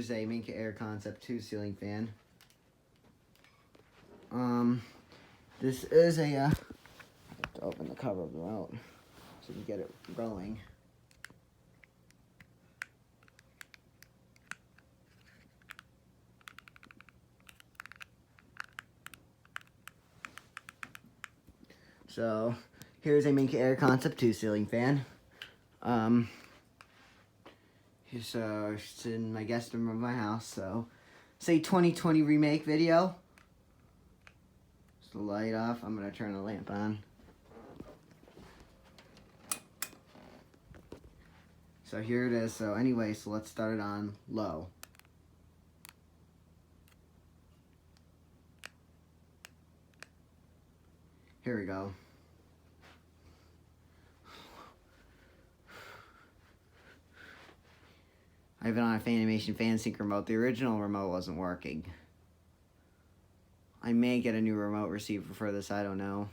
Here's a Minka Aire Concept 2 ceiling fan. This is a, I have to open the cover of the remote so you can get it going. So, here's a Minka Aire Concept 2 ceiling fan. It's in my guest room of my house, so it's a 2020 remake video. Just the light off. I'm gonna turn the lamp on. So here it is. So anyway, so let's start it on low. Here we go. I have it on a Fanimation FanSync remote. The original remote wasn't working. I may get a new remote receiver for this, I don't know.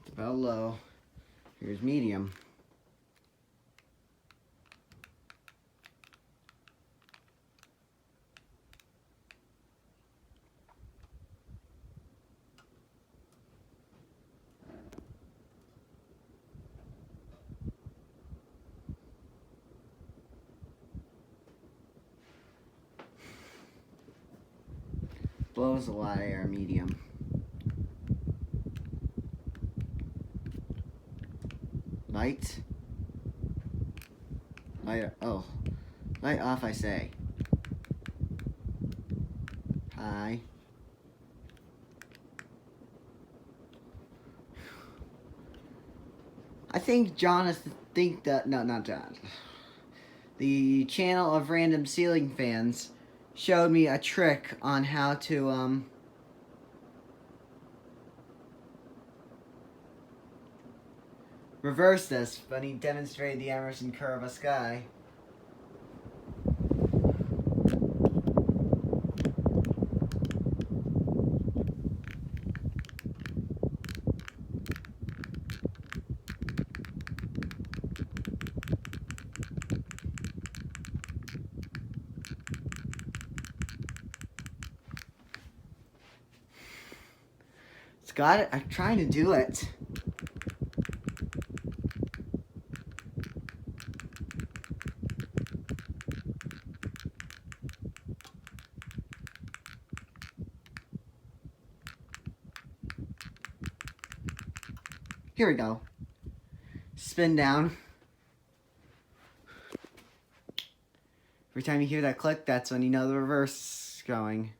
It's about low. Here's medium. Blows a lot of air, medium. Light. Light, oh. Light off, I say. High. I think John is no, not John. The channel of random ceiling fans showed me a trick on how to, reverse this, but he demonstrated the Emerson curve of sky. It's got it. I'm trying to do it. Here we go. Spin down. Every time you hear that click, that's when you know the reverse is going.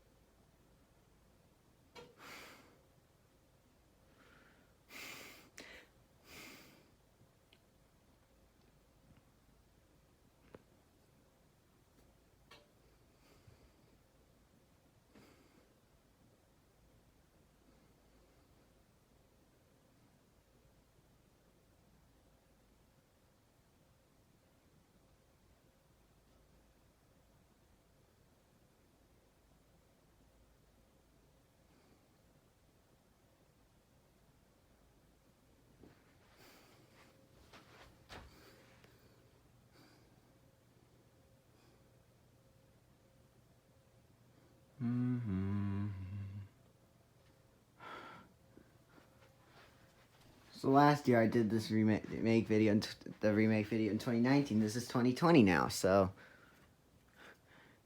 So last year I did this remake video, the remake video in 2019. This is 2020 now, so.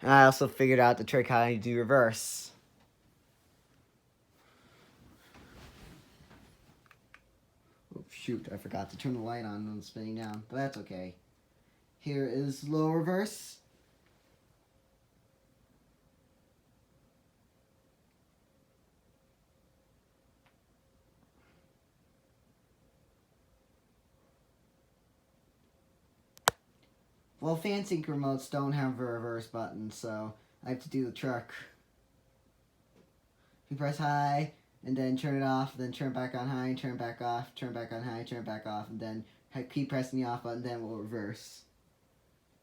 And I also figured out the trick how to do reverse. Oh shoot, I forgot to turn the light on when it's spinning down, but that's okay. Here is low reverse. Well, FanSync remotes don't have a reverse button, so I have to do the trick. You press high, and then turn it off, then turn it back on high, turn it back off, turn it back on high, turn it back off, and then keep pressing the off button, then we'll reverse.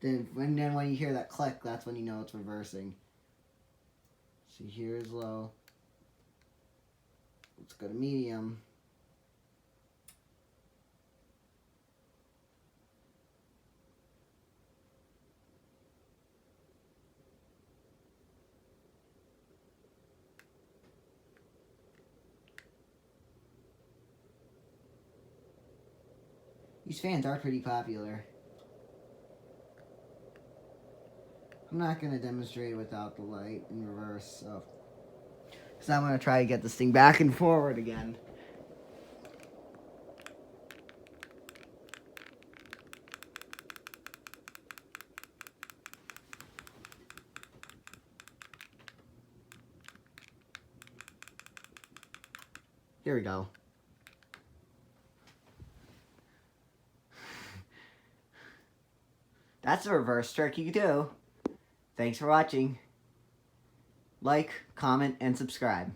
Then when you hear that click, that's when you know it's reversing. See, here is low. Let's go to medium. These fans are pretty popular. I'm not going to demonstrate without the light in reverse, so. Because I'm going to try to get this thing back and forward again. Here we go. That's a reverse trick you can do. Thanks for watching. Like, comment, and subscribe.